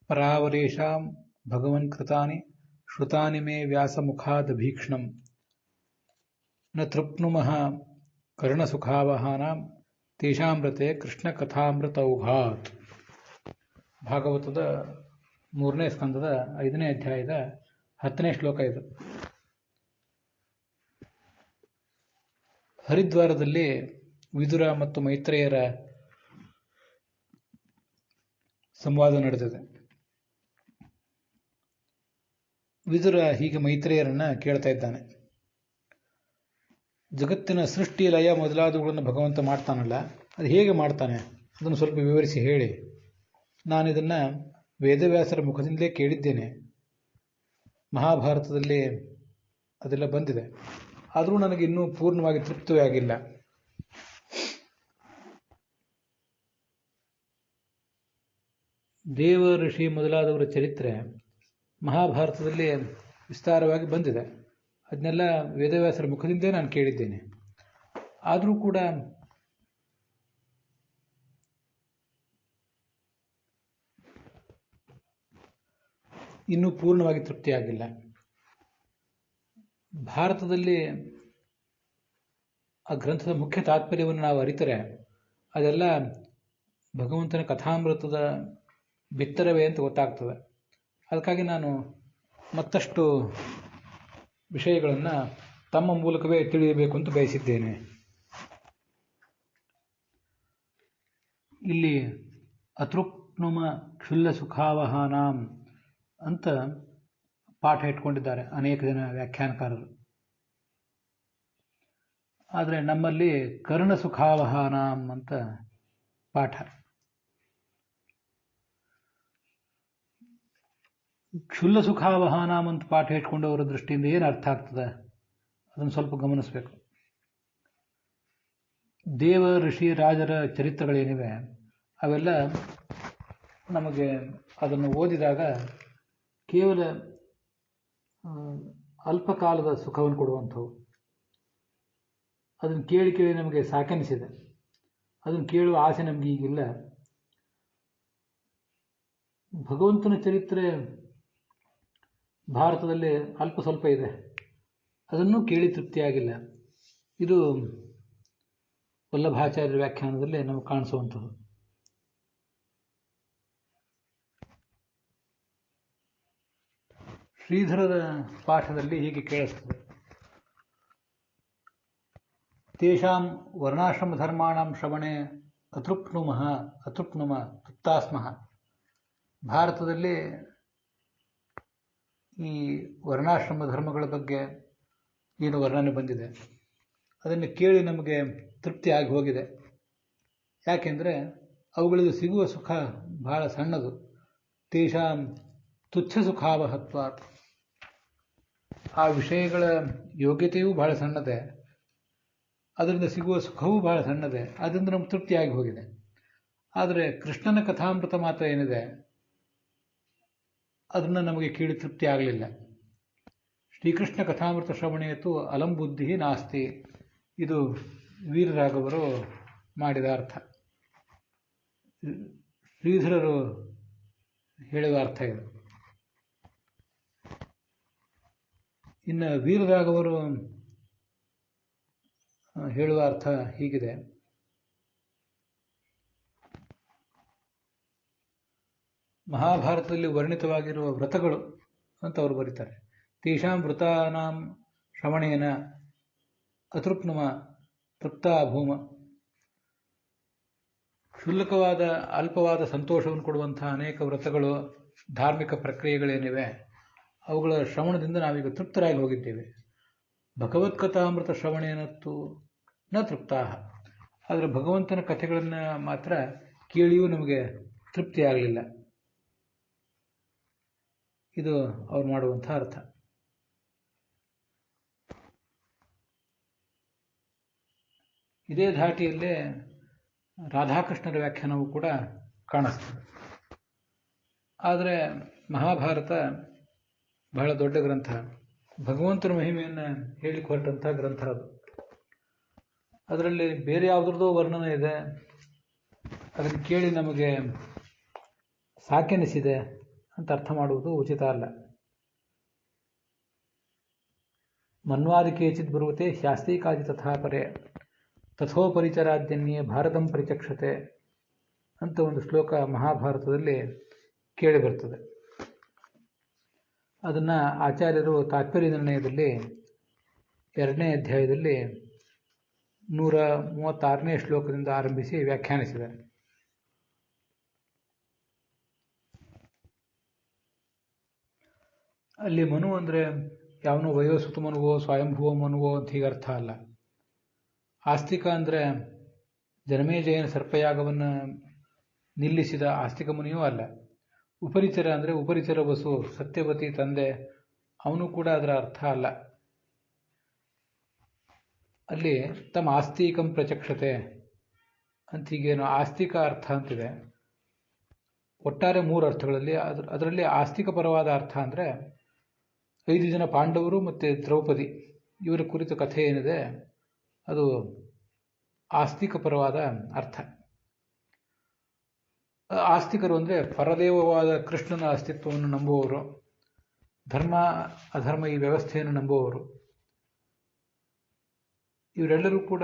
ಪರಾವರೇಶಾಂ ಭಗವನ್ ಕೃತಾನಿ ಶ್ರುತಾನಿ ಮೇ ವ್ಯಾಸಮುಖಾದಭೀಕ್ಷ್ಣಂ ನ ತೃಪ್ನುಮಃ ಕರ್ಣಸುಖಾವಹಾನಾಂ ತೇಷಾಮೃತೆ ಕೃಷ್ಣಕಥಾಮೃತೌಘಾತ್. ಭಾಗವತದ 3ನೇ ಸ್ಕಂದದ 5ನೇ ಅಧ್ಯಾಯದ 10ನೇ ಶ್ಲೋಕ ಇದು. ಹರಿದ್ವಾರದಲ್ಲಿ ವಿದುರ ಮತ್ತು ಮೈತ್ರೇಯರ ಸಂವಾದ ನಡೆದಿದೆ. ವಿದುರ ಹೀಗೆ ಮೈತ್ರೇಯರನ್ನ ಕೇಳ್ತಾ ಇದ್ದಾನೆ. ಜಗತ್ತಿನ ಸೃಷ್ಟಿ ಲಯ ಮೊದಲಾದವುಗಳನ್ನು ಭಗವಂತ ಮಾಡ್ತಾನಲ್ಲ, ಅದು ಹೇಗೆ ಮಾಡ್ತಾನೆ ಅದನ್ನು ಸ್ವಲ್ಪ ವಿವರಿಸಿ ಹೇಳಿ. ನಾನಿದನ್ನು ವೇದವ್ಯಾಸರ ಮುಖದಿಂದಲೇ ಕೇಳಿದ್ದೇನೆ. ಮಹಾಭಾರತದಲ್ಲಿ ಅದೆಲ್ಲ ಬಂದಿದೆ. ಆದರೂ ನನಗೆ ಇನ್ನೂ ಪೂರ್ಣವಾಗಿ ತೃಪ್ತವೇ ಆಗಿಲ್ಲ. ದೇವ ಋಷಿ ಮೊದಲಾದವರ ಚರಿತ್ರೆ ಮಹಾಭಾರತದಲ್ಲಿ ವಿಸ್ತಾರವಾಗಿ ಬಂದಿದೆ. ಅದನ್ನೆಲ್ಲ ವೇದವ್ಯಾಸರ ಮುಖದಿಂದೇ ನಾನು ಕೇಳಿದ್ದೇನೆ. ಆದರೂ ಕೂಡ ಇನ್ನೂ ಪೂರ್ಣವಾಗಿ ತೃಪ್ತಿಯಾಗಿಲ್ಲ. ಭಾರತದಲ್ಲಿ ಆ ಗ್ರಂಥದ ಮುಖ್ಯ ತಾತ್ಪರ್ಯವನ್ನು ನಾವು ಅರಿತರೆ ಅದೆಲ್ಲ ಭಗವಂತನ ಕಥಾಮೃತದ ಬಿತ್ತರವೇ ಅಂತ ಗೊತ್ತಾಗ್ತದೆ. ಅದಕ್ಕಾಗಿ ನಾನು ಮತ್ತಷ್ಟು ವಿಷಯಗಳನ್ನು ತಮ್ಮ ಮೂಲಕವೇ ತಿಳಿಯಬೇಕು ಅಂತ ಬಯಸಿದ್ದೇನೆ. ಇಲ್ಲಿ ಅತೃಪ್ನುಮ ಕ್ಷುಲ್ಲ ಸುಖಾವಹಾನಾಂ ಅಂತ ಪಾಠ ಇಟ್ಕೊಂಡಿದ್ದಾರೆ ಅನೇಕ ಜನ ವ್ಯಾಖ್ಯಾನಕಾರರು. ಆದರೆ ನಮ್ಮಲ್ಲಿ ಕರ್ಣ ಸುಖಾವಹಾನಾಂ ಅಂತ ಪಾಠ. ಕ್ಷುಲ್ಲ ಸುಖಾವಹಾನಾಂ ಅಂತ ಪಾಠ ಇಟ್ಕೊಂಡವರ ದೃಷ್ಟಿಯಿಂದ ಏನು ಅರ್ಥ ಆಗ್ತದೆ ಅದನ್ನು ಸ್ವಲ್ಪ ಗಮನಿಸಬೇಕು. ದೇವ ಋಷಿ ರಾಜರ ಚರಿತ್ರೆಗಳೇನಿವೆ ಅವೆಲ್ಲ ನಮಗೆ ಅದನ್ನು ಓದಿದಾಗ ಕೇವಲ ಅಲ್ಪಕಾಲದ ಸುಖವನ್ನು ಕೊಡುವಂಥವು. ಅದನ್ನು ಕೇಳಿ ಕೇಳಿ ನಮಗೆ ಸಾಕೆನಿಸಿದೆ. ಅದನ್ನು ಕೇಳುವ ಆಸೆ ನಮಗೆ ಈಗಿಲ್ಲ. ಭಗವಂತನ ಚರಿತ್ರೆ ಭಾರತದಲ್ಲಿ ಅಲ್ಪ ಸ್ವಲ್ಪ ಇದೆ. ಅದನ್ನು ಕೇಳಿ ತೃಪ್ತಿಯಾಗಿಲ್ಲ. ಇದು ವಲ್ಲಭಾಚಾರ್ಯರ ವ್ಯಾಖ್ಯಾನದಲ್ಲಿ ನಮಗೆ ಕಾಣಿಸುವಂಥದ್ದು. ಶ್ರೀಧರರ ಪಾಠದಲ್ಲಿ ಹೀಗೆ ಕೇಳಿಸ್ತದೆ. ತೇಷಾಂ ವರ್ಣಾಶ್ರಮ ಧರ್ಮಾಣಂ ಶ್ರವಣೆ ಅತೃಪ್ನುಮ ತೃಪ್ತಾಸ್ಮಃ. ಭಾರತದಲ್ಲಿ ಈ ವರ್ಣಾಶ್ರಮ ಧರ್ಮಗಳ ಬಗ್ಗೆ ಏನು ವರ್ಣನೆ ಬಂದಿದೆ ಅದನ್ನು ಕೇಳಿ ನಮಗೆ ತೃಪ್ತಿ ಆಗಿ ಹೋಗಿದೆ. ಯಾಕೆಂದರೆ ಅವುಗಳಲ್ಲಿ ಸಿಗುವ ಸುಖ ಬಹಳ ಸಣ್ಣದು. ತೇಷಾಂ ತುಚ್ಛ ಸುಖಾವಹತ್ವಾತ್. ಆ ವಿಷಯಗಳ ಯೋಗ್ಯತೆಯೂ ಬಹಳ ಸಣ್ಣದೆ, ಅದರಿಂದ ಸಿಗುವ ಸುಖವೂ ಬಹಳ ಸಣ್ಣದೆ. ಅದರಿಂದ ನಮ್ಗೆ ತೃಪ್ತಿಯಾಗಿ ಹೋಗಿದೆ. ಆದರೆ ಕೃಷ್ಣನ ಕಥಾಮೃತ ಮಾತ್ರ ಏನಿದೆ ಅದನ್ನು ನಮಗೆ ಕೇಳಿ ತೃಪ್ತಿ ಆಗಲಿಲ್ಲ. ಶ್ರೀಕೃಷ್ಣ ಕಥಾಮೃತ ಶ್ರವಣೇತು ಅಲಂ ಬುದ್ಧಿ ನಾಸ್ತಿ. ಇದು ವೀರರಾಘವರು ಮಾಡಿದ ಅರ್ಥ. ಶ್ರೀಧರರು ಹೇಳಿದ ಅರ್ಥ ಇದು. ಇನ್ನು ವೀರರಾಘವರು ಹೇಳುವ ಅರ್ಥ ಹೀಗಿದೆ. ಮಹಾಭಾರತದಲ್ಲಿ ವರ್ಣಿತವಾಗಿರುವ ವ್ರತಗಳು ಅಂತ ಅವರು ಬರೀತಾರೆ. ತೇಷಾಂ ವೃತಾನಾಂ ಶ್ರವಣೇನ ಅತೃಪ್ನುಮ ತೃಪ್ತಾಭೂಮ. ಕ್ಷುಲ್ಲಕವಾದ ಅಲ್ಪವಾದ ಸಂತೋಷವನ್ನು ಕೊಡುವಂತಹ ಅನೇಕ ವ್ರತಗಳು, ಧಾರ್ಮಿಕ ಪ್ರಕ್ರಿಯೆಗಳೇನಿವೆ ಅವುಗಳ ಶ್ರವಣದಿಂದ ನಾವೀಗ ತೃಪ್ತರಾಗಿ ಹೋಗಿದ್ದೇವೆ. ಭಗವತ್ಕಥಾಮೃತ ಶ್ರವಣೇನತ್ತು ನ ತೃಪ್ತಾಹ. ಆದರೆ ಭಗವಂತನ ಕಥೆಗಳನ್ನು ಮಾತ್ರ ಕೇಳಿಯೂ ನಮಗೆ ತೃಪ್ತಿಯಾಗಲಿಲ್ಲ. ಇದು ಅವ್ರು ಮಾಡುವಂಥ ಅರ್ಥ. ಇದೇ ಧಾಟಿಯಲ್ಲೇ ರಾಧಾಕೃಷ್ಣರ ವ್ಯಾಖ್ಯಾನವೂ ಕೂಡ ಕಾಣಿಸ್ತದೆ. ಆದರೆ ಮಹಾಭಾರತ ಬಹಳ ದೊಡ್ಡ ಗ್ರಂಥ. ಭಗವಂತನ ಮಹಿಮೆಯನ್ನು ಹೇಳಿಕ್ಕೆ ಹೊರಟಂಥ ಗ್ರಂಥ ಅದು. ಅದರಲ್ಲಿ ಬೇರೆ ಯಾವುದ್ರದ್ದೋ ವರ್ಣನೆ ಇದೆ. ಅದನ್ನು ಕೇಳಿ ನಮಗೆ ಸಾಕೆನಿಸಿದೆ. ಅಂತ ಅರ್ಥ ಮಾಡುವುದು ಉಚಿತ ಅಲ್ಲ. ಮನ್ವಾದಿ ಕೇಚಿತ್ ಬರುವತೆ ಶಾಸ್ತ್ರೀಕಾದಿ ತಥಾಪರೆ ತಥೋಪರಿಚರಾದ್ಯನ್ಯೇ ಭಾರತಂ ಪರಿಚಕ್ಷತೆ ಅಂತ ಒಂದು ಶ್ಲೋಕ ಮಹಾಭಾರತದಲ್ಲಿ ಕೇಳಿಬರ್ತದೆ. ಅದನ್ನು ಆಚಾರ್ಯರು ತಾತ್ಪರ್ಯ ನಿರ್ಣಯದಲ್ಲಿ 2ನೇ ಅಧ್ಯಾಯದಲ್ಲಿ 136ನೇ ಶ್ಲೋಕದಿಂದ ಆರಂಭಿಸಿ ವ್ಯಾಖ್ಯಾನಿಸಿದ್ದಾರೆ. ಅಲ್ಲಿ ಮನು ಅಂದರೆ ಯಾವನೋ ವಯೋಸುತ ಮನುವೋ ಸ್ವಯಂಭುವ ಮನುವೋ ಅಂತ ಹೀಗೆ ಅರ್ಥ ಅಲ್ಲ. ಆಸ್ತಿಕ ಅಂದರೆ ಜನಮೇಜಯನ ಸರ್ಪಯಾಗವನ್ನು ನಿಲ್ಲಿಸಿದ ಆಸ್ತಿಕ ಮುನಿಯೂ ಅಲ್ಲ. ಉಪರಿಚರ ಅಂದರೆ ಉಪರಿಚರ ವಸು ಸತ್ಯವತಿ ತಂದೆ, ಅವನು ಕೂಡ ಅದರ ಅರ್ಥ ಅಲ್ಲ. ಅಲ್ಲಿ ತಮ್ಮ ಆಸ್ತಿಕಂ ಪ್ರಚಕ್ಷತೆ ಅಂತ ಹೀಗೇನು ಆಸ್ತಿಕ ಅರ್ಥ ಅಂತಿದೆ. ಒಟ್ಟಾರೆ 3 ಅರ್ಥಗಳಲ್ಲಿ ಅದರಲ್ಲಿ ಆಸ್ತಿಕ ಪರವಾದ ಅರ್ಥ ಅಂದರೆ 5 ಜನ ಪಾಂಡವರು ಮತ್ತು ದ್ರೌಪದಿ ಇವರ ಕುರಿತ ಕಥೆ ಏನಿದೆ ಅದು ಆಸ್ತಿಕ ಪರವಾದ ಅರ್ಥ. ಆಸ್ತಿಕರು ಅಂದರೆ ಪರದೇವವಾದ ಕೃಷ್ಣನ ಅಸ್ತಿತ್ವವನ್ನು ನಂಬುವವರು, ಧರ್ಮ ಅಧರ್ಮ ಈ ವ್ಯವಸ್ಥೆಯನ್ನು ನಂಬುವವರು. ಇವರೆಲ್ಲರೂ ಕೂಡ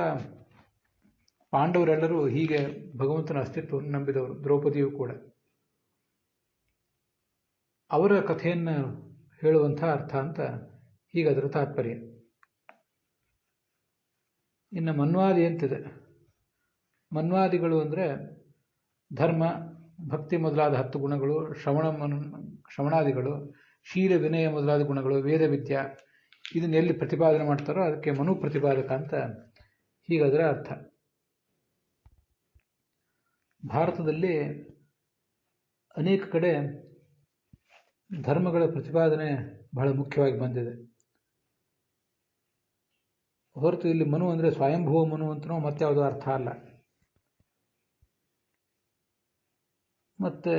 ಪಾಂಡವರೆಲ್ಲರೂ ಹೀಗೆ ಭಗವಂತನ ಅಸ್ತಿತ್ವವನ್ನು ನಂಬಿದವರು, ದ್ರೌಪದಿಯೂ ಕೂಡ. ಅವರ ಕಥೆಯನ್ನು ಹೇಳುವಂಥ ಅರ್ಥ ಅಂತ ಹೀಗದರ ತಾತ್ಪರ್ಯ. ಇನ್ನು ಮನ್ವಾದಿ ಅಂತಿದೆ. ಮನ್ವಾದಿಗಳು ಅಂದರೆ ಧರ್ಮ ಭಕ್ತಿ ಮೊದಲಾದ 10 ಗುಣಗಳು, ಶ್ರವಣಾದಿಗಳು, ಶೀಲ ವಿನಯ ಮೊದಲಾದ ಗುಣಗಳು, ವೇದ ವಿದ್ಯಾ ಇದನ್ನ ಎಲ್ಲಿ ಪ್ರತಿಪಾದನೆ ಮಾಡ್ತಾರೋ ಅದಕ್ಕೆ ಮನು ಪ್ರತಿಪಾದಕ ಅಂತ ಹೀಗದರ ಅರ್ಥ. ಭಾರತದಲ್ಲಿ ಅನೇಕ ಕಡೆ ಧರ್ಮಗಳ ಪ್ರತಿಪಾದನೆ ಬಹಳ ಮುಖ್ಯವಾಗಿ ಬಂದಿದೆ. ಹೊರತು ಇಲ್ಲಿ ಮನು ಅಂದರೆ ಸ್ವಯಂಭುವ ಮನು ಅಂತನೋ ಮತ್ತೆ ಯಾವುದೋ ಅರ್ಥ ಅಲ್ಲ. ಮತ್ತು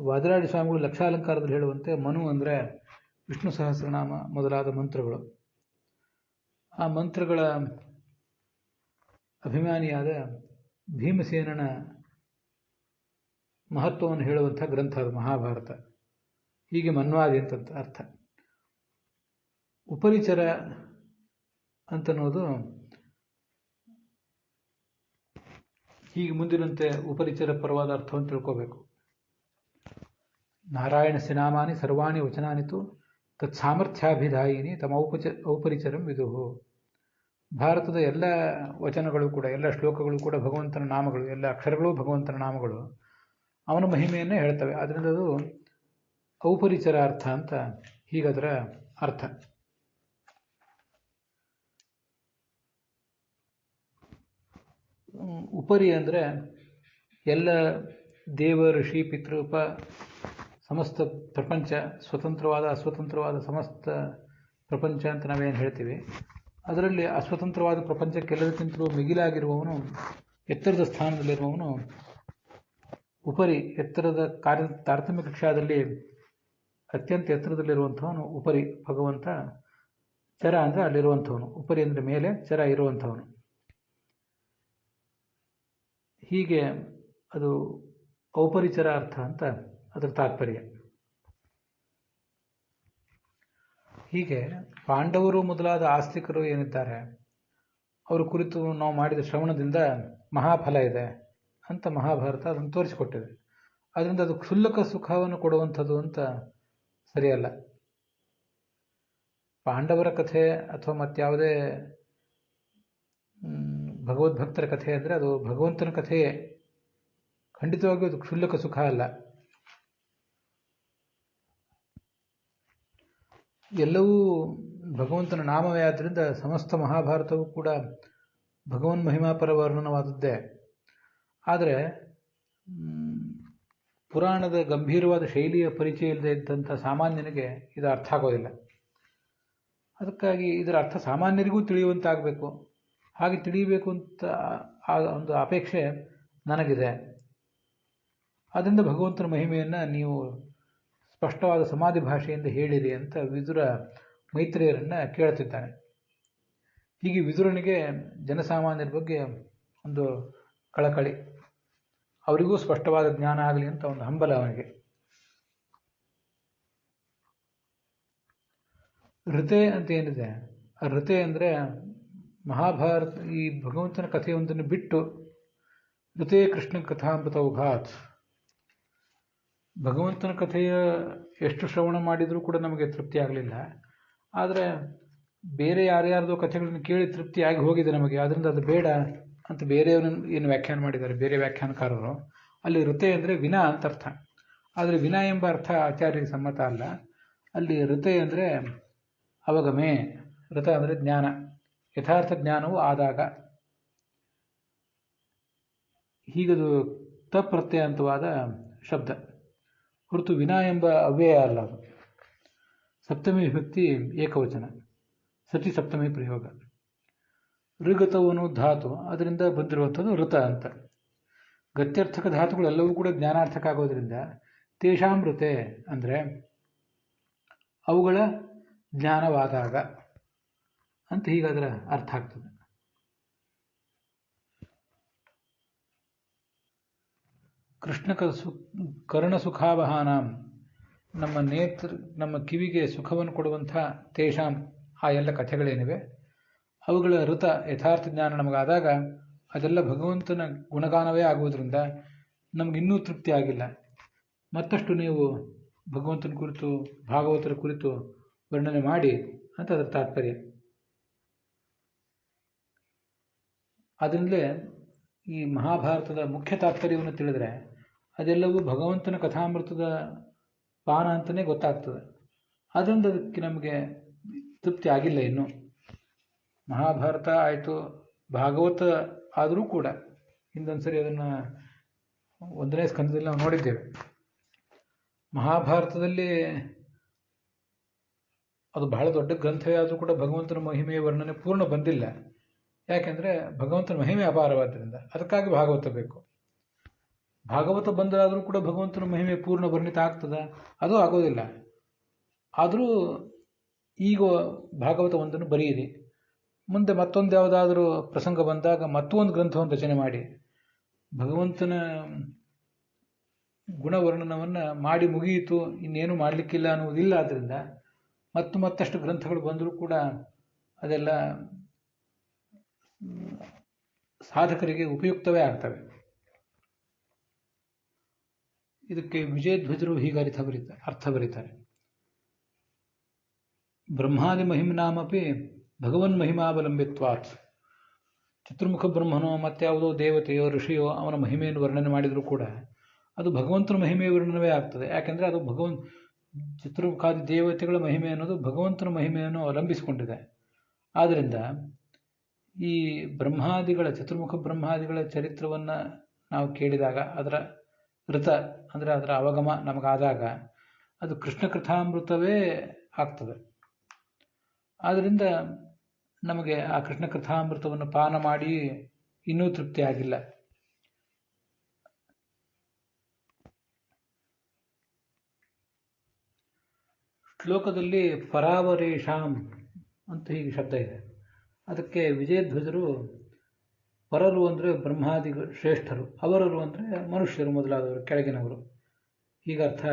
ವಾದಿರಾಜ ಸ್ವಾಮಿಗಳು ಲಕ್ಷಾಲಂಕಾರದಲ್ಲಿ ಹೇಳುವಂತೆ ಮನು ಅಂದರೆ ವಿಷ್ಣು ಸಹಸ್ರನಾಮ ಮೊದಲಾದ ಮಂತ್ರಗಳು. ಆ ಮಂತ್ರಗಳ ಅಭಿಮಾನಿಯಾದ ಭೀಮಸೇನನ ಮಹತ್ವವನ್ನು ಹೇಳುವಂಥ ಗ್ರಂಥ ಅದು ಮಹಾಭಾರತ. ಹೀಗೆ ಮನ್ವಾದಿ ಅಂತ ಅರ್ಥ. ಉಪರಿಚರ ಅಂತನ್ನೋದು ಹೀಗೆ ಮುಂದಿನಂತೆ ಉಪರಿಚರ ಪರವಾದ ಅರ್ಥವನ್ನು ತಿಳ್ಕೋಬೇಕು. ನಾರಾಯಣಸ್ಯ ನಾಮಾನಿ ಸರ್ವಾಣಿ ವಚನಾನಿತು ತತ್ ಸಾಮರ್ಥ್ಯಾಭಿಧಾಯಿನಿ ತಮ್ಮ ಔಪರಿಚರಂ ವಿದುಹು. ಭಾರತದ ಎಲ್ಲ ವಚನಗಳು ಕೂಡ, ಎಲ್ಲ ಶ್ಲೋಕಗಳು ಕೂಡ ಭಗವಂತನ ನಾಮಗಳು, ಎಲ್ಲ ಅಕ್ಷರಗಳು ಭಗವಂತನ ನಾಮಗಳು, ಅವನ ಮಹಿಮೆಯನ್ನೇ ಹೇಳ್ತವೆ. ಅದರಿಂದ ಅದು ಔಪರಿಚರ ಅರ್ಥ ಅಂತ ಹೀಗದರ ಅರ್ಥ. ಉಪರಿ ಅಂದರೆ ಎಲ್ಲ ದೇವ ಋಷಿ ಪಿತೃಪ ಸಮಸ್ತ ಪ್ರಪಂಚ, ಸ್ವತಂತ್ರವಾದ ಅಸ್ವತಂತ್ರವಾದ ಸಮಸ್ತ ಪ್ರಪಂಚ ಅಂತ ನಾವೇನು ಹೇಳ್ತೀವಿ. ಅದರಲ್ಲಿ ಅಸ್ವತಂತ್ರವಾದ ಪ್ರಪಂಚಕ್ಕೆಲ್ಲದಕ್ಕಿಂತಲೂ ಮಿಗಿಲಾಗಿರುವವನು, ಎತ್ತರದ ಸ್ಥಾನದಲ್ಲಿರುವವನು ಉಪರಿ. ಎತ್ತರದ ತಾರತಮ್ಯ ಕಕ್ಷಾದಲ್ಲಿ ಅತ್ಯಂತ ಎತ್ತರದಲ್ಲಿರುವಂಥವನು ಉಪರಿ ಭಗವಂತ. ಚರ ಅಂದರೆ ಅಲ್ಲಿರುವಂಥವನು, ಉಪರಿ ಅಂದರೆ ಮೇಲೆ, ಚರ ಇರುವಂಥವನು. ಹೀಗೆ ಅದು ಔಪರಿಚರ ಅರ್ಥ ಅಂತ ಅದರ ತಾತ್ಪರ್ಯ. ಹೀಗೆ ಪಾಂಡವರು ಮೊದಲಾದ ಆಸ್ತಿಕರು ಏನಿದ್ದಾರೆ ಅವರ ಕುರಿತು ನಾವು ಮಾಡಿದ ಶ್ರವಣದಿಂದ ಮಹಾಫಲ ಇದೆ ಅಂತ ಮಹಾಭಾರತ ಅದನ್ನು ತೋರಿಸಿಕೊಟ್ಟಿದೆ. ಅದರಿಂದ ಅದು ಕ್ಷುಲ್ಲಕ ಸುಖವನ್ನು ಕೊಡುವಂಥದ್ದು ಅಂತ ಸರಿಯಲ್ಲ. ಪಾಂಡವರ ಕಥೆ ಅಥವಾ ಮತ್ತಾವುದೇ ಭಗವದ್ಭಕ್ತರ ಕಥೆ ಅಂದರೆ ಅದು ಭಗವಂತನ ಕಥೆಯೇ, ಖಂಡಿತವಾಗಿಯೂ ಅದು ಕ್ಷುಲ್ಲಕ ಸುಖ ಅಲ್ಲ. ಎಲ್ಲವೂ ಭಗವಂತನ ನಾಮವೇ. ಆದ್ದರಿಂದ ಸಮಸ್ತ ಮಹಾಭಾರತವೂ ಕೂಡ ಭಗವನ್ ಮಹಿಮಾಪರ ವರ್ಣನವಾದದ್ದೇ. ಆದರೆ ಪುರಾಣದ ಗಂಭೀರವಾದ ಶೈಲಿಯ ಪರಿಚಯ ಇಲ್ಲದೆ ಇದ್ದಂಥ ಸಾಮಾನ್ಯನಿಗೆ ಇದು ಅರ್ಥ ಆಗೋದಿಲ್ಲ. ಅದಕ್ಕಾಗಿ ಇದರ ಅರ್ಥ ಸಾಮಾನ್ಯರಿಗೂ ತಿಳಿಯುವಂತಾಗಬೇಕು. ಹಾಗೆ ತಿಳಿಯಬೇಕು ಅಂತ ಒಂದು ಅಪೇಕ್ಷೆ ನನಗಿದೆ. ಆದ್ದರಿಂದ ಭಗವಂತನ ಮಹಿಮೆಯನ್ನು ನೀವು ಸ್ಪಷ್ಟವಾದ ಸಮಾಧಿ ಭಾಷೆಯಿಂದ ಹೇಳಿರಿ ಅಂತ ವಿದುರ ಮೈತ್ರೇಯರನ್ನು ಕೇಳ್ತಿದ್ದಾನೆ. ಹೀಗೆ ವಿದುರನಿಗೆ ಜನಸಾಮಾನ್ಯರ ಬಗ್ಗೆ ಒಂದು ಕಳಕಳಿ, ಅವರಿಗೂ ಸ್ಪಷ್ಟವಾದ ಜ್ಞಾನ ಆಗಲಿ ಅಂತ ಒಂದು ಹಂಬಲ ಅವನಿಗೆ. ಋತೆ ಅಂತ ಏನಿದೆ, ಆ ಋತೆ ಅಂದರೆ ಮಹಾಭಾರತ ಈ ಭಗವಂತನ ಕಥೆಯೊಂದನ್ನು ಬಿಟ್ಟು ಋತೆ ಕೃಷ್ಣ ಕಥಾಮೃತ ಉಘಾತ್, ಭಗವಂತನ ಕಥೆಯ ಎಷ್ಟು ಶ್ರವಣ ಮಾಡಿದರೂ ಕೂಡ ನಮಗೆ ತೃಪ್ತಿ ಆಗಲಿಲ್ಲ. ಆದರೆ ಬೇರೆ ಯಾರ್ಯಾರ್ದೋ ಕಥೆಗಳನ್ನು ಕೇಳಿ ತೃಪ್ತಿ ಆಗಿ ಹೋಗಿದೆ ನಮಗೆ, ಅದರಿಂದ ಅದು ಬೇಡ ಅಂತ ಬೇರೆಯವ್ರನ್ನ ಏನು ವ್ಯಾಖ್ಯಾನ ಮಾಡಿದ್ದಾರೆ ಬೇರೆ ವ್ಯಾಖ್ಯಾನಕಾರರು. ಅಲ್ಲಿ ಋತೆ ಅಂದರೆ ವಿನಾ ಅಂತ ಅರ್ಥ. ಆದರೆ ವಿನಾ ಎಂಬ ಅರ್ಥ ಆಚಾರ್ಯರಿಗೆ ಸಮ್ಮತ ಅಲ್ಲ. ಅಲ್ಲಿ ಋತೆ ಅಂದರೆ ಅವಗಮೆ, ಋತ ಅಂದರೆ ಜ್ಞಾನ, ಯಥಾರ್ಥ ಜ್ಞಾನವು ಆದಾಗ. ಹೀಗದು ತಪ್ರತ್ಯಯಂತವಾದ ಶಬ್ದ ಹೊರತು ವಿನಾ ಎಂಬ ಅವ್ಯಯ ಅಲ್ಲ ಅದು. ಸಪ್ತಮಿ ವಿಭಕ್ತಿ ಏಕವಚನ, ಸತಿ ಸಪ್ತಮಿ ಪ್ರಯೋಗ. ಋಗತವನು ಧಾತು, ಅದರಿಂದ ಬಂದಿರುವಂಥದ್ದು ಋತ ಅಂತ. ಗತ್ಯರ್ಥಕ ಧಾತುಗಳೆಲ್ಲವೂ ಕೂಡ ಜ್ಞಾನಾರ್ಥಕ ಆಗೋದ್ರಿಂದ ತೇಷಾಂ ಋತೆ ಅಂದರೆ ಅವುಗಳ ಜ್ಞಾನವಾದಾಗ ಅಂತ ಹೀಗಾದ್ರೆ ಅರ್ಥ ಆಗ್ತದೆ. ಕೃಷ್ಣ ಕರ್ಣಸುಖಾವಹಾನಾಂ, ನಮ್ಮ ಕಿವಿಗೆ ಸುಖವನ್ನು ಕೊಡುವಂಥ ತೇಷಾಂ, ಆ ಎಲ್ಲ ಕಥೆಗಳೇನಿವೆ ಅವುಗಳ ಋತ ಯಥಾರ್ಥ ಜ್ಞಾನ ನಮಗಾದಾಗ ಅದೆಲ್ಲ ಭಗವಂತನ ಗುಣಗಾನವೇ ಆಗುವುದರಿಂದ ನಮಗಿನ್ನೂ ತೃಪ್ತಿ ಆಗಿಲ್ಲ. ಮತ್ತಷ್ಟು ನೀವು ಭಗವಂತನ ಕುರಿತು ಭಾಗವತರ ಕುರಿತು ವರ್ಣನೆ ಮಾಡಿ ಅಂತ ಅದರ ತಾತ್ಪರ್ಯ. ಅದರಿಂದಲೇ ಈ ಮಹಾಭಾರತದ ಮುಖ್ಯ ತಾತ್ಪರ್ಯವನ್ನು ತಿಳಿದರೆ ಅದೆಲ್ಲವೂ ಭಗವಂತನ ಕಥಾಮೃತದ ಪಾನ ಅಂತಲೇ ಗೊತ್ತಾಗ್ತದೆ. ಅದರಿಂದ ಅದಕ್ಕೆ ನಮಗೆ ತೃಪ್ತಿ ಆಗಿಲ್ಲ ಇನ್ನೂ. ಮಹಾಭಾರತ ಆಯಿತು, ಭಾಗವತ ಆದರೂ ಕೂಡ ಹಿಂದೊಂದ್ಸರಿ ಅದನ್ನು 1ನೇ ಸ್ಕಂದದಲ್ಲಿ ನಾವು ನೋಡಿದ್ದೇವೆ. ಮಹಾಭಾರತದಲ್ಲಿ ಅದು ಬಹಳ ದೊಡ್ಡ ಗ್ರಂಥವೇ ಆದರೂ ಕೂಡ ಭಗವಂತನ ಮಹಿಮೆಯ ವರ್ಣನೆ ಪೂರ್ಣ ಬಂದಿಲ್ಲ. ಯಾಕೆಂದರೆ ಭಗವಂತನ ಮಹಿಮೆ ಅಪಾರವಾದ್ದರಿಂದ, ಅದಕ್ಕಾಗಿ ಭಾಗವತ ಬೇಕು. ಭಾಗವತ ಬಂದರಾದರೂ ಕೂಡ ಭಗವಂತನ ಮಹಿಮೆ ಪೂರ್ಣ ವರ್ಣಿತ ಆಗ್ತದ? ಅದು ಆಗೋದಿಲ್ಲ. ಆದರೂ ಈಗ ಭಾಗವತ ಒಂದನ್ನು ಬರೆಯಿರಿ, ಮುಂದೆ ಮತ್ತೊಂದು ಯಾವುದಾದ್ರೂ ಪ್ರಸಂಗ ಬಂದಾಗ ಮತ್ತೊಂದು ಗ್ರಂಥವನ್ನು ರಚನೆ ಮಾಡಿ ಭಗವಂತನ ಗುಣವರ್ಣನವನ್ನು ಮಾಡಿ ಮುಗಿಯಿತು, ಇನ್ನೇನು ಮಾಡಲಿಕ್ಕಿಲ್ಲ ಅನ್ನುವುದಿಲ್ಲ. ಆದ್ದರಿಂದ ಮತ್ತಷ್ಟು ಗ್ರಂಥಗಳು ಬಂದರೂ ಕೂಡ ಅದೆಲ್ಲ ಸಾಧಕರಿಗೆ ಉಪಯುಕ್ತವೇ ಆಗ್ತವೆ. ಇದಕ್ಕೆ ವಿಜಯಧ್ವಜರು ಹೀಗೆ ಅರ್ಥ ಬರೀತಾರೆ. ಬ್ರಹ್ಮಾದಿ ಮಹಿಮ್ನಾಮಪಿ ಭಗವನ್ ಮಹಿಮಾವಲಂಬಿತ್ವಾತ್. ಚತುರ್ಮುಖ ಬ್ರಹ್ಮನೋ ಮತ್ಯಾವುದೋ ದೇವತೆಯೋ ಋಷಿಯೋ ಅವನ ಮಹಿಮೆಯನ್ನು ವರ್ಣನೆ ಮಾಡಿದರೂ ಕೂಡ ಅದು ಭಗವಂತನ ಮಹಿಮೆಯ ವರ್ಣನವೇ ಆಗ್ತದೆ. ಯಾಕೆಂದರೆ ಅದು ಚತುರ್ಮುಖಾದಿ ದೇವತೆಗಳ ಮಹಿಮೆ ಅನ್ನೋದು ಭಗವಂತನ ಮಹಿಮೆಯನ್ನು ಅವಲಂಬಿಸಿಕೊಂಡಿದೆ. ಆದ್ದರಿಂದ ಈ ಚತುರ್ಮುಖ ಬ್ರಹ್ಮಾದಿಗಳ ಚರಿತ್ರವನ್ನು ನಾವು ಕೇಳಿದಾಗ ಅದರ ಋತ ಅಂದರೆ ಅದರ ಅವಗಮ ನಮಗಾದಾಗ ಅದು ಕೃಷ್ಣ ಕಥಾಮೃತವೇ ಆಗ್ತದೆ. ಆದ್ದರಿಂದ ನಮಗೆ ಆ ಕೃಷ್ಣ ಕಥಾಮೃತವನ್ನು ಪಾನ ಮಾಡಿ ಇನ್ನೂ ತೃಪ್ತಿ ಆಗಿಲ್ಲ. ಶ್ಲೋಕದಲ್ಲಿ ಪರಾವರೇಶಾಂ ಅಂತ ಹೀಗೆ ಶಬ್ದ ಇದೆ. ಅದಕ್ಕೆ ವಿಜಯಧ್ವಜರು ಪರರು ಅಂದರೆ ಬ್ರಹ್ಮಾದಿ ಶ್ರೇಷ್ಠರು, ಅವರರು ಅಂದರೆ ಮನುಷ್ಯರು ಮೊದಲಾದವರು, ಕೆಳಗಿನವರು, ಹೀಗರ್ಥ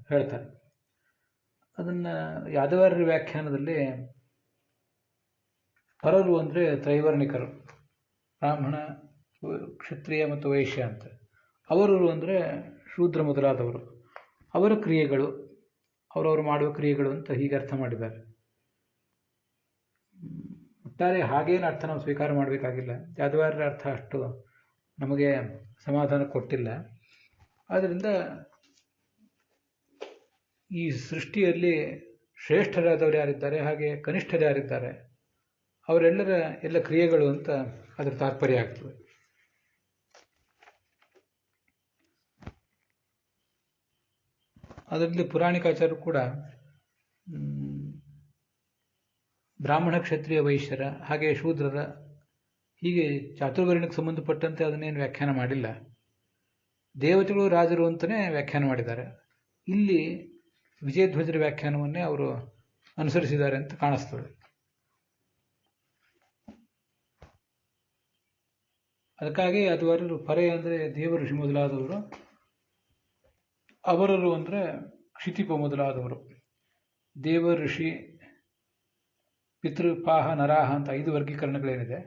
ಹೇಳ್ತಾರೆ. ಅದನ್ನು ಯಾದವಾರ್ಯರ ವ್ಯಾಖ್ಯಾನದಲ್ಲಿ ಪರರು ಅಂದರೆ ತ್ರೈವರ್ಣಿಕರು, ಬ್ರಾಹ್ಮಣ, ಕ್ಷತ್ರಿಯ ಮತ್ತು ವೈಶ್ಯ ಅಂತ. ಅವರರು ಅಂದರೆ ಶೂದ್ರ ಮೊದಲಾದವರು, ಅವರ ಕ್ರಿಯೆಗಳು, ಅವರವರು ಮಾಡುವ ಕ್ರಿಯೆಗಳು ಅಂತ ಹೀಗೆ ಅರ್ಥ ಮಾಡಿದ್ದಾರೆ. ಒಟ್ಟಾರೆ ಹಾಗೇನು ಅರ್ಥ ನಾವು ಸ್ವೀಕಾರ ಮಾಡಬೇಕಾಗಿಲ್ಲ. ಯಾದವಾರ್ಯರ ಅರ್ಥ ಅಷ್ಟು ನಮಗೆ ಸಮಾಧಾನ ಕೊಟ್ಟಿಲ್ಲ. ಆದ್ದರಿಂದ ಈ ಸೃಷ್ಟಿಯಲ್ಲಿ ಶ್ರೇಷ್ಠರಾದವರು ಯಾರಿದ್ದಾರೆ, ಹಾಗೆ ಕನಿಷ್ಠರು ಯಾರಿದ್ದಾರೆ, ಅವರೆಲ್ಲರ ಎಲ್ಲ ಕ್ರಿಯೆಗಳು ಅಂತ ಅದರ ತಾತ್ಪರ್ಯ ಆಗ್ತದೆ. ಅದರಲ್ಲಿ ಪುರಾಣಿಕಾಚಾರ್ಯರು ಕೂಡ ಬ್ರಾಹ್ಮಣ, ಕ್ಷತ್ರಿಯ, ವೈಶ್ಯರ ಹಾಗೆ ಶೂದ್ರರ ಹೀಗೆ ಚಾತುರ್ವರ್ಣಕ್ಕೆ ಸಂಬಂಧಪಟ್ಟಂತೆ ಅದನ್ನೇನು ವ್ಯಾಖ್ಯಾನ ಮಾಡಿಲ್ಲ. ದೇವತೆಗಳು ರಾಜರು ಅಂತಲೇ ವ್ಯಾಖ್ಯಾನ ಮಾಡಿದ್ದಾರೆ. ಇಲ್ಲಿ ವಿಜಯಧ್ವಜರ ವ್ಯಾಖ್ಯಾನವನ್ನೇ ಅವರು ಅನುಸರಿಸಿದ್ದಾರೆ ಅಂತ ಕಾಣಿಸ್ತದೆ. ಅದಕ್ಕಾಗಿ ಯಾದವಾರ್ಯರು ಪರೆ ಅಂದರೆ ದೇವ ಋಷಿ ಮೊದಲಾದವರು, ಅವರರು ಅಂದರೆ ಕ್ಷಿತಿಪ ಮೊದಲಾದವರು. ದೇವ ಋಷಿ ಪಿತೃಪಾಹ ನರಾಹ ಅಂತ 5 ವರ್ಗೀಕರಣಗಳೇನಿದೆ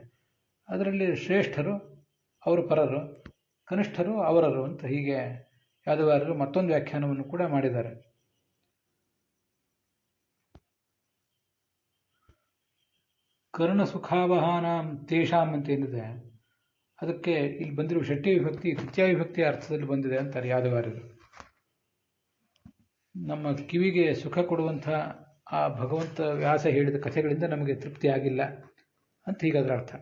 ಅದರಲ್ಲಿ ಶ್ರೇಷ್ಠರು ಅವರು ಪರರು, ಕನಿಷ್ಠರು ಅವರರು ಅಂತ ಹೀಗೆ ಯಾದವಾರರು ಮತ್ತೊಂದು ವ್ಯಾಖ್ಯಾನವನ್ನು ಕೂಡ ಮಾಡಿದ್ದಾರೆ. ಕರ್ಣಸುಖಾವಹಾನಾಂ ತೇಷಾಂ ಅಂತ ಏನಿದೆ ಅದಕ್ಕೆ ಇಲ್ಲಿ ಬಂದಿರುವ ಷಷ್ಠಿ ವಿಭಕ್ತಿ ತೃತೀಯ ವಿಭಕ್ತಿಯ ಅರ್ಥದಲ್ಲಿ ಬಂದಿದೆ ಅಂತಾರೆ ಯಾದವಾರರು. ನಮ್ಮ ಕಿವಿಗೆ ಸುಖ ಕೊಡುವಂಥ ಆ ಭಗವಂತ ವ್ಯಾಸ ಹೇಳಿದ ಕಥೆಗಳಿಂದ ನಮಗೆ ತೃಪ್ತಿ ಆಗಿಲ್ಲ ಅಂತ ಹೀಗಾದ್ರ ಅರ್ಥ.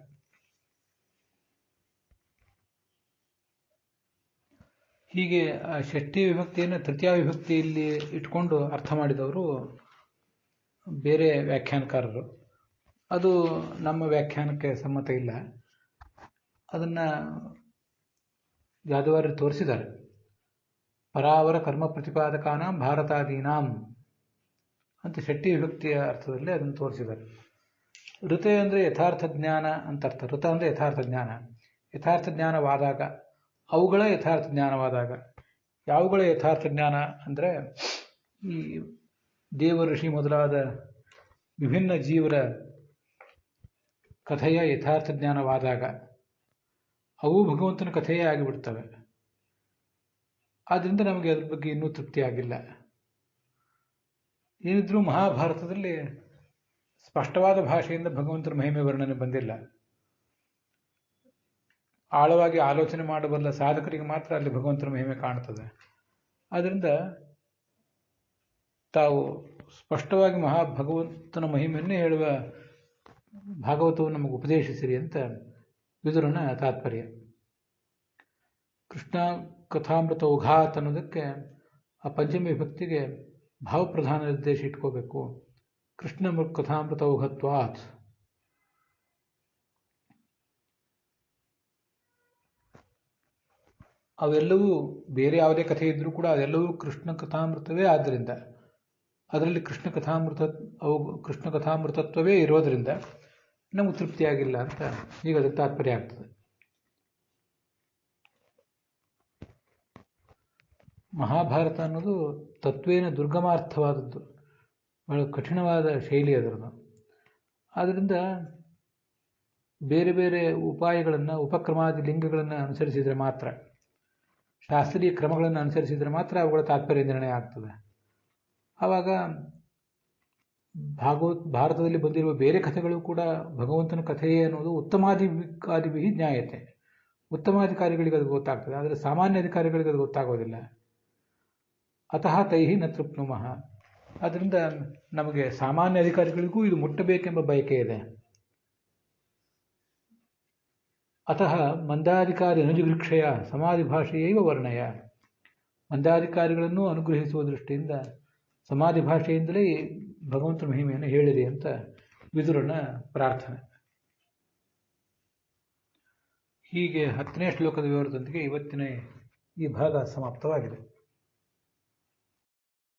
ಹೀಗೆ ಆ ಷಷ್ಠಿ ವಿಭಕ್ತಿಯನ್ನು ತೃತೀಯ ವಿಭಕ್ತಿಯಲ್ಲಿ ಇಟ್ಕೊಂಡು ಅರ್ಥ ಮಾಡಿದವರು ಬೇರೆ ವ್ಯಾಖ್ಯಾನಕಾರರು. ಅದು ನಮ್ಮ ವ್ಯಾಖ್ಯಾನಕ್ಕೆ ಸಮ್ಮತ ಇಲ್ಲ. ಅದನ್ನು ಯಾದವಾರರು ತೋರಿಸಿದ್ದಾರೆ. ಪರಾವರ ಕರ್ಮ ಪ್ರತಿಪಾದಕಾನಾಂ ಭಾರತಾದೀನಾಂ ಅಂತ ಷಷ್ಠಿ ವಿಭಕ್ತಿಯ ಅರ್ಥದಲ್ಲಿ ಅದನ್ನು ತೋರಿಸಿದ್ದಾರೆ. ಋತ ಅಂದರೆ ಯಥಾರ್ಥ ಜ್ಞಾನ ಅಂತ ಅರ್ಥ. ಋತ ಅಂದರೆ ಯಥಾರ್ಥ ಜ್ಞಾನ. ಯಥಾರ್ಥ ಜ್ಞಾನವಾದಾಗ, ಅವುಗಳ ಯಥಾರ್ಥ ಜ್ಞಾನವಾದಾಗ, ಯಾವುಗಳ ಯಥಾರ್ಥ ಜ್ಞಾನ ಅಂದರೆ ಈ ದೇವ ಋಷಿ ಮೊದಲಾದ ವಿಭಿನ್ನ ಜೀವರ ಕಥೆಯ ಯಥಾರ್ಥ ಜ್ಞಾನವಾದಾಗ ಅವು ಭಗವಂತನ ಕಥೆಯೇ ಆಗಿಬಿಡ್ತವೆ. ಆದ್ದರಿಂದ ನಮಗೆ ಅದ್ರ ಬಗ್ಗೆ ಇನ್ನೂ ತೃಪ್ತಿ ಆಗಿಲ್ಲ. ಏನಿದ್ರೂ ಮಹಾಭಾರತದಲ್ಲಿ ಸ್ಪಷ್ಟವಾದ ಭಾಷೆಯಿಂದ ಭಗವಂತನ ಮಹಿಮೆ ವರ್ಣನೆ ಬಂದಿಲ್ಲ. ಆಳವಾಗಿ ಆಲೋಚನೆ ಮಾಡಬಲ್ಲ ಸಾಧಕರಿಗೆ ಮಾತ್ರ ಅಲ್ಲಿ ಭಗವಂತನ ಮಹಿಮೆ ಕಾಣ್ತದೆ. ಆದ್ದರಿಂದ ತಾವು ಸ್ಪಷ್ಟವಾಗಿ ಭಗವಂತನ ಮಹಿಮೆಯನ್ನೇ ಹೇಳುವ ಭಾಗವತವನ್ನು ನಮಗೆ ಉಪದೇಶಿಸಿರಿ ಅಂತ ವಿದುರನ ತಾತ್ಪರ್ಯ. ಕೃಷ್ಣ ಕಥಾಮೃತ ಉಘಾತ್ ಅನ್ನೋದಕ್ಕೆ ಆ ಪಂಚಮಿ ವಿಭಕ್ತಿಗೆ ಭಾವಪ್ರಧಾನ ನಿರ್ದೇಶ ಇಟ್ಕೋಬೇಕು. ಕೃಷ್ಣ ಕಥಾಮೃತ ಉಘತ್ವಾತ್. ಅವೆಲ್ಲವೂ ಬೇರೆ ಯಾವುದೇ ಕಥೆ ಇದ್ರೂ ಕೂಡ ಅದೆಲ್ಲವೂ ಕೃಷ್ಣ ಕಥಾಮೃತವೇ ಆದ್ದರಿಂದ, ಅದರಲ್ಲಿ ಕೃಷ್ಣ ಕಥಾಮೃತತ್ವವೇ ಇರೋದರಿಂದ ನಮಗೆ ತೃಪ್ತಿಯಾಗಿಲ್ಲ ಅಂತ ಈಗ ಅದಕ್ಕೆ ತಾತ್ಪರ್ಯ ಆಗ್ತದೆ. ಮಹಾಭಾರತ ಅನ್ನೋದು ತತ್ವೇನ ದುರ್ಗಮಾರ್ಥವಾದದ್ದು, ಬಹಳ ಕಠಿಣವಾದ ಶೈಲಿ ಅದರದ್ದು. ಆದ್ದರಿಂದ ಬೇರೆ ಬೇರೆ ಉಪಾಯಗಳನ್ನು, ಉಪಕ್ರಮಾದಿ ಲಿಂಗಗಳನ್ನು ಅನುಸರಿಸಿದರೆ ಮಾತ್ರ, ಶಾಸ್ತ್ರೀಯ ಕ್ರಮಗಳನ್ನು ಅನುಸರಿಸಿದರೆ ಮಾತ್ರ ಅವುಗಳ ತಾತ್ಪರ್ಯ ನಿರ್ಣಯ ಆಗ್ತದೆ. ಆವಾಗ ಭಾರತದಲ್ಲಿ ಬಂದಿರುವ ಬೇರೆ ಕಥೆಗಳು ಕೂಡ ಭಗವಂತನ ಕಥೆಯೇ ಅನ್ನೋದು ಉತ್ತಮಾಧಿಕಾರಿಭಿ ಜ್ಞಾಯತೆ. ಉತ್ತಮಾಧಿಕಾರಿಗಳಿಗೆ ಅದು ಗೊತ್ತಾಗ್ತದೆ, ಆದರೆ ಸಾಮಾನ್ಯ ಅಧಿಕಾರಿಗಳಿಗೆ ಅದು ಗೊತ್ತಾಗೋದಿಲ್ಲ. ಅತಃ ತೈಹಿ ನ ತೃಪ್ನುಮಃ. ಆದ್ದರಿಂದ ನಮಗೆ ಸಾಮಾನ್ಯ ಅಧಿಕಾರಿಗಳಿಗೂ ಇದು ಮುಟ್ಟಬೇಕೆಂಬ ಬಯಕೆ ಇದೆ. ಅತಃ ಮಂದಾಧಿಕಾರಿ ಅನುಜಿಗೃಕ್ಷಯ ಸಮಾಧಿ ಭಾಷೆಯೈವ ವರ್ಣಯ. ಮಂದಾಧಿಕಾರಿಗಳನ್ನು ಅನುಗ್ರಹಿಸುವ ದೃಷ್ಟಿಯಿಂದ ಸಮಾಧಿ ಭಾಷೆಯಿಂದಲೇ ಭಗವಂತನ ಮಹಿಮೆಯನ್ನು ಹೇಳಿರಿ ಅಂತ ವಿದುರನ ಪ್ರಾರ್ಥನೆ. ಹೀಗೆ 10ನೇ ಶ್ಲೋಕದ ವಿವರದೊಂದಿಗೆ ಇವತ್ತಿನ ಈ ಭಾಗ ಸಮಾಪ್ತವಾಗಿದೆ.